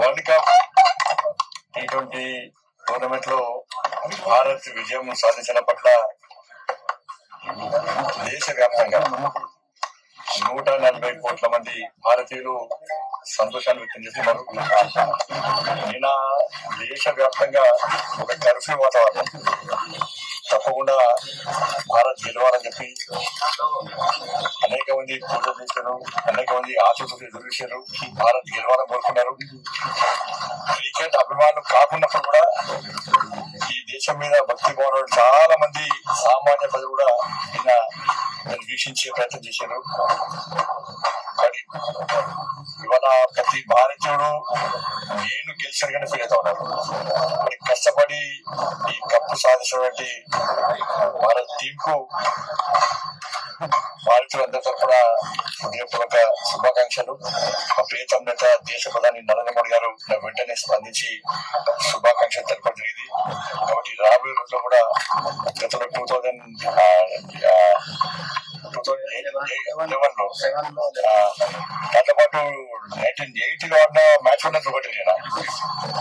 World cup T20 tournament లో భారత్ విజయం సాధించిన పట్ల దేశవ్యాప్తంగా 140 కోట్ల మంది భారతీయులు సంతోషాన్ని వ్యక్తం చేస్తున్నారు. నిన్న దేశవ్యాప్తంగా ఒక కర్ఫ్యూ వాతావరణం, తప్పకుండా భారత్ గెలవాలని చెప్పి అనేక మంది పూజలు చేశారు, అనేక మంది ఆశీస్సులు ఎదురు చూశారు, భారత్ గెలవాలని కోరుకున్నారు. క్రికెట్ అభిమానులు కాకున్నప్పుడు కూడా ఈ దేశం మీద భక్తి భావన చాలా మంది సామాన్య ప్రజలు కూడా నిన్న వీక్షించే ప్రయత్నం చేశారు. కానీ ఇవాళ ప్రతి భారతీయుడు నేను గెలిచాను కానీ ఫీల్ అవుతా ఉన్నారు. మరి కష్టపడి ఈ కప్పు సాధించినటువంటి భారత్ టీం కు భారతీయులందరి తరఫున హృదయపూర్వక శుభాకాంక్షలు. మా ప్రియతమ నేత దేశ ప్రధాని నరేంద్ర మోడీ గారు వెంటనే స్పందించి శుభాకాంక్షలు తెలపడం జరిగింది. కాబట్టి రాబోయే రోజుల్లో కూడా గతంలో 2011 లో దాంతో పాటు 1980 లో ఆడిన మ్యాచ్ కూడా చూపట్లేదు. నేను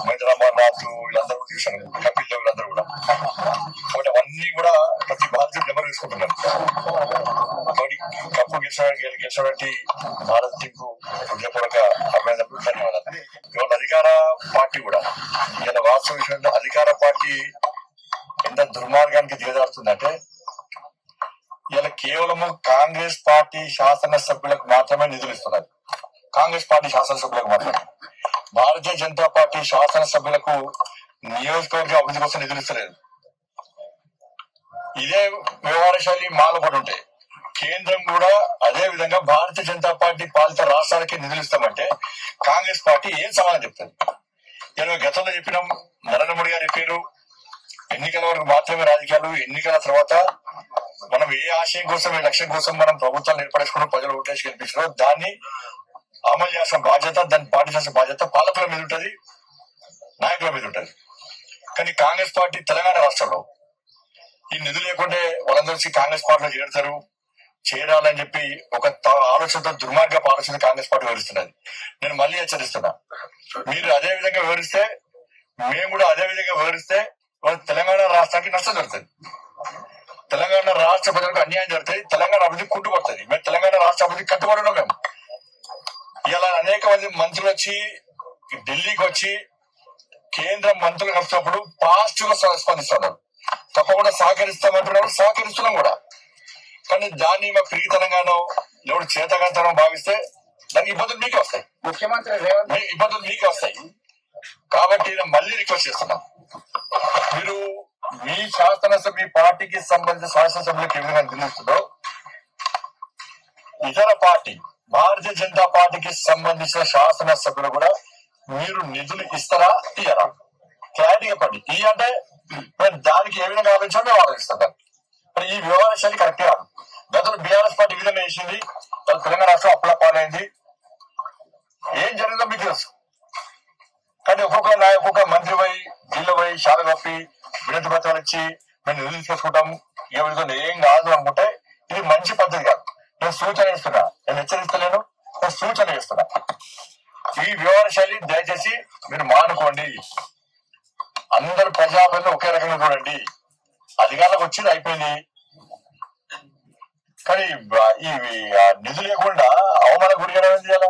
మహేంద్ర అమర్నాథ్ వీళ్ళందరూ కూడా చూశాను, కపిల్ దేవ్ వీళ్ళందరూ కూడా. కాబట్టి అవన్నీ కూడా ప్రతి భారతీయులు నెంబర్ తీసుకుంటున్నారు. కాబట్టి కప్పు గెలిచినటువంటి భారత్ టీం కు హృదయపూర్వక అభినందనలు, ధన్యవాదాలు. ఇవాళ అధికార పార్టీ కూడా ఇలా వాస్తవ విషయంలో అధికార పార్టీ ఎంత దుర్మార్గానికి దిగజారుతుందంటే ఇలా కేవలము కాంగ్రెస్ పార్టీ శాసనసభ్యులకు మాత్రమే నిధులు ఇస్తున్నారు. కాంగ్రెస్ పార్టీ శాసనసభ్యులకు మాత్రమే. భారతీయ జనతా పార్టీ శాసనసభ్యులకు నియోజకవర్గ అభివృద్ధి కోసం నిధులు ఇస్తలేదు. ఇదే వ్యవహార శైలి మాలపడి ఉంటాయి. కేంద్రం కూడా అదే విధంగా భారతీయ జనతా పార్టీ పాలిత రాష్ట్రాలకి నిధులు ఇస్తామంటే కాంగ్రెస్ పార్టీ ఏం సమాధానం చెప్తుంది? నేను గతంలో చెప్పినాం, నరేంద్ర మోడీ గారు చెప్పారు ఎన్నికల వరకు మాత్రమే రాజకీయాలు, ఎన్నికల తర్వాత మనం ఏ ఆశయం కోసం, ఏ లక్ష్యం కోసం మనం ప్రభుత్వాన్ని ఏర్పరచుకుని ప్రజలు ఓటేసి గెలిపించారో దాన్ని అమలు చేసిన బాధ్యత, దాన్ని పాటించాల్సిన బాధ్యత పాలకుల మీద ఉంటది, నాయకుల మీద ఉంటది. కానీ కాంగ్రెస్ పార్టీ తెలంగాణ రాష్ట్రంలో ఈ నిధులు లేకుంటే వాళ్ళందరూ కాంగ్రెస్ పార్టీలో చేరుతారు, చేరాలని చెప్పి ఒక ఆలోచనతో, దుర్మార్గపు ఆలోచన కాంగ్రెస్ పార్టీ వివరిస్తున్నది. నేను మళ్ళీ హెచ్చరిస్తున్నా, మీరు అదే విధంగా వివరిస్తే, మేము కూడా అదే విధంగా వివరిస్తే తెలంగాణ రాష్ట్రానికి నష్టం జరుగుతుంది, తెలంగాణ రాష్ట్ర ప్రజలకు అన్యాయం జరుగుతుంది, తెలంగాణ అభివృద్ధి కుంటుపడుతుంది. మేము తెలంగాణ రాష్ట్ర అభివృద్ధి కట్టుబడి ఉన్నాం. మేము ఇలా అనేక మంది మంత్రులు వచ్చి ఢిల్లీకి వచ్చి కేంద్ర మంత్రులు కలిసినప్పుడు పాజిటివ్ గా స్పందిస్తున్నారు, తప్పకుండా సహకరిస్తామంటున్నారు, సహకరిస్తున్నాం కూడా. కానీ దాన్ని మా పిరిగితనంగానో ఎవరు చేతగానో భావిస్తే దానికి ఇబ్బందులు మీకే వస్తాయి, ముఖ్యమంత్రి ఇబ్బందులు మీకే వస్తాయి. కాబట్టి నేను మళ్ళీ రిక్వెస్ట్ చేస్తున్నాం, మీరు మీ శాసనసభ, మీ పార్టీకి సంబంధించిన శాసనసభ్యులకు ఏ విధంగా నిలుస్తుందో ఇతర పార్టీ, భారతీయ జనతా పార్టీకి సంబంధించిన శాసనసభ్యులు కూడా మీరు నిధులు ఇస్తారా, ఇయ్యరా? క్లారిటీగా పడి ఇవి అంటే దానికి ఏ విధంగా ఆలోచించాలో మేము ఆలోచిస్తాం. మరి ఈ వ్యవహార శైలి కరెక్ట్ కాదు. గతంలో బీఆర్ఎస్ పార్టీ ఈ విధంగా వేసింది, తెలంగాణ రాష్ట్రం అప్పుల పాలైంది, ఏం జరిగిందో మీకు తెలుసు. కానీ ఒక్కొక్క మంత్రి పోయి ఢిల్లీ పోయి శాల కప్పి వినతి పత్రాలు ఇచ్చి మేము నిధులు తీసుకుంటాం, ఏం కాదు అనుకుంటే ఇది మంచి పద్ధతి కాదు. నేను సూచన ఇస్తున్నా, నేను హెచ్చరిస్తలేను, నేను సూచన ఇస్తున్నా. ఈ వ్యవహార శైలి దయచేసి మీరు మానుకోండి. అందరు ప్రజాప్రతినిధులు ఒకే రకంగా చూడండి. అధికారులకు వచ్చింది అయిపోయింది, కానీ ఈ నిధులు లేకుండా అవమాన గురి ఏం చేయాలా?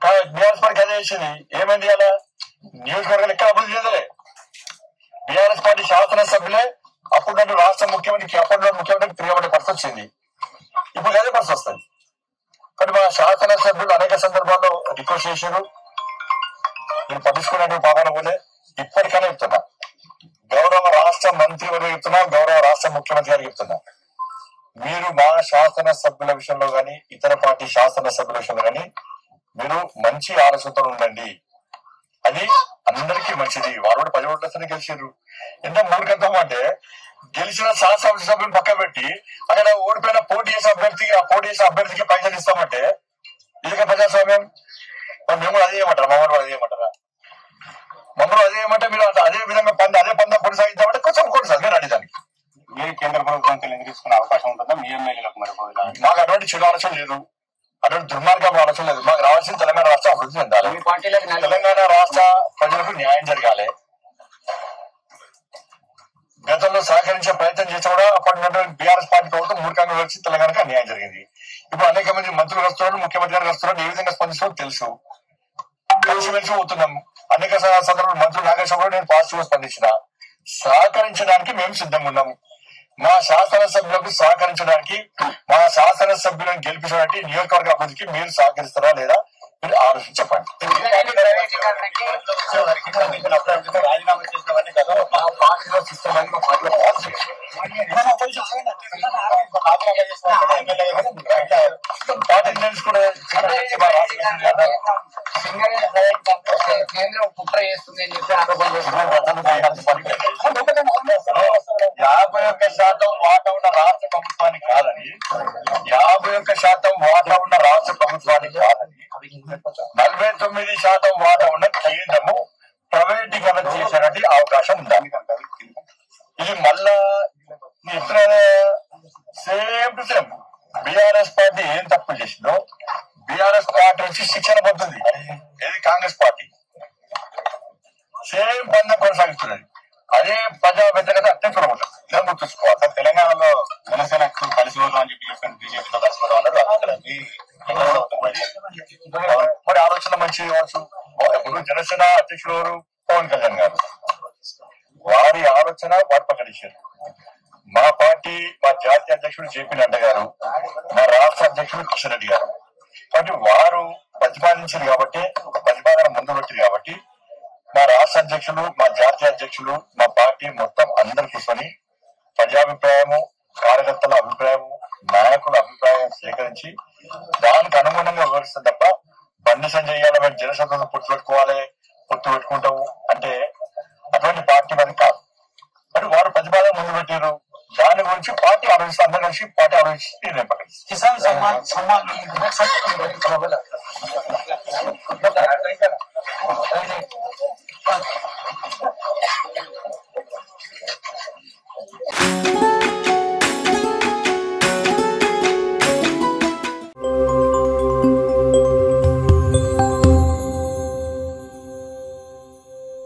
కానీ బీఆర్ఎస్ పార్టీ అదే చేసింది, ఏమైంది చేయాలా? నియోజకవర్గాలు ఎక్కడ అభివృద్ధి చెందలే. బీఆర్ఎస్ పార్టీ శాసనసభ్యులే అప్పుడు రాష్ట్ర ముఖ్యమంత్రికి, అప్పట్లో ముఖ్యమంత్రికి తిరగబడే పరిస్థితి వచ్చింది. ఇప్పుడు అదే పరిస్థితి వస్తుంది. కానీ మా శాసనసభ్యులు అనేక సందర్భాల్లో రిక్వెస్ట్ చేశారు, నేను పట్టించుకున్నట్టు పాపన పోలే. ఇప్పటికైనా చెప్తున్నా, గౌరవ రాష్ట్ర మంత్రి వర్గం చెప్తున్నా, గౌరవ రాష్ట్ర ముఖ్యమంత్రి గారికి చెప్తున్నా, మీరు మా శాసనసభ్యుల విషయంలో కానీ, ఇతర పార్టీ శాసనసభ్యుల విషయంలో కానీ మీరు మంచి ఆలోచనతో ఉండండి. అది అందరికీ మంచిది. వాళ్ళు కూడా 10 ఓట్లతోనే గెలిచారు. ఎంత మూర్ఖత్వం అంటే, గెలిచిన శాసనసభ సభ్యులు పక్క పెట్టి అక్కడ ఓడిపోయిన పోటీ చేసే అభ్యర్థికి పైసలు ఇస్తామంటే ఇది ప్రజాస్వామ్యం. మేము కూడా అదే చేయమంటారా? మమ్మల్ని అదే చేయమంటారా? మమ్మల్ని అదే చేయమంటే మీరు అదే విధంగా అదే పందం కొనసాగిద్దామంటే కొంచెం కొనసాగి రండి. దానికి మీరు కేంద్ర ప్రభుత్వం తీసుకునే అవకాశం ఉంటుందా మీ ఎమ్మెల్యేలకు? మరి మాకు అటువంటి చెడు ఆలోచన లేదు. అటువంటి దుర్మార్గం ఆలోచన లేదు. మాకు రావాల్సిన తెలంగాణ రాష్ట్రం అభివృద్ధి చెందాలి, తెలంగాణ రాష్ట్ర ప్రజలకు న్యాయం జరగాలి. గతంలో సహకరించే ప్రయత్నం చేసి కూడా అప్పటి బీఆర్ఎస్ పార్టీ ప్రభుత్వం మూర్ఖంగా వచ్చి తెలంగాణకు అన్యాయం జరిగింది. ఇప్పుడు అనేక మంది మంత్రులు వస్తున్నారు, ముఖ్యమంత్రి గారు వస్తున్నారు, ఏ విధంగా స్పందిస్తారో తెలుసు. కలిసిమెలిసి పోతున్నాం. అనేక సందర్భాలు మంత్రులు నాగేశ్వరరావు నేను పాజిటివ్ గా స్పందించిన. సహకరించడానికి మేము సిద్ధంగా ఉన్నాము. మా శాసనసభ్యులకు సహకరించడానికి, మా శాసనసభ్యులను గెలిపించడానికి నియోజకవర్గ అభివృద్ధికి మీరు సహకరిస్తారా లేదా మీరు ఆలోచించి చెప్పండి. రాజీనామా చేసినవన్నీ కదా పార్టీలో సిస్టమ్ అని కేంద్రం కుట్ర చేస్తుంది అని చెప్పి 51% వాటా ఉన్న రాష్ట్ర ప్రభుత్వానికి కాదని, 51% వాటా ఉన్న రాష్ట్ర ప్రభుత్వానికి కాదని 49% వాటా ఉన్న కేంద్రము ప్రైవేటీకరణ చేసేటువంటి అవకాశం ఉండాలి. ఇది మళ్ళా ఎప్పుడైనా same to same BRS party ఏం తప్పు చేసిందో బీఆర్ఎస్ పార్టీ నుంచి శిక్షణ పొందుతుంది. ఇది కాంగ్రెస్ పార్టీ సేమ్ బంధం కొనసాగుతున్నది. అదే ప్రజా వ్యతిరేకత అత్యంత ఉంటుంది. దాన్ని గుర్తుంచుకోవాలి. తెలంగాణలో జనసేన కలిసి అని చెప్పి బీజేపీతో కలిసిపోవడం అన్నారు. మరి ఆలోచన మంచిది కావచ్చు. ఇప్పుడు జనసేన అధ్యక్షుడు ఎవరు? పవన్ కళ్యాణ్ గారు. వారి ఆలోచన వారు ప్రకటించారు. మా పార్టీ మా జాతీయ అధ్యక్షుడు జేపీ నడ్డా గారు, మా రాష్ట్ర అధ్యక్షుడు కిషన్ రెడ్డి గారు. కాబట్టి వారు ప్రతిపాదించారు కాబట్టి, ఒక ప్రతిపాదన ముందు పెట్టారు కాబట్టి మా రాష్ట్ర అధ్యక్షులు, మా జాతీయ అధ్యక్షులు, మా పార్టీ మొత్తం అందరు కూర్చొని ప్రజాభిప్రాయము, కార్యకర్తల అభిప్రాయము, నాయకుల అభిప్రాయం సేకరించి దానికి అనుగుణంగా వివరిస్తుంది తప్ప బండి సంజయ్ చేయాలి జనసంతో పొత్తు పెట్టుకుంటాము అంటే అటువంటి పార్టీ మనకి కాదు. మరి వారు ప్రతిపాదన ముందు పెట్టారు. దాని గురించి పార్టీ ఆలోచిస్తే అందరూ కలిసి పార్టీ ఆలోచించి నిర్ణయం పట్టింది. కిసాన్ సమ్మాన్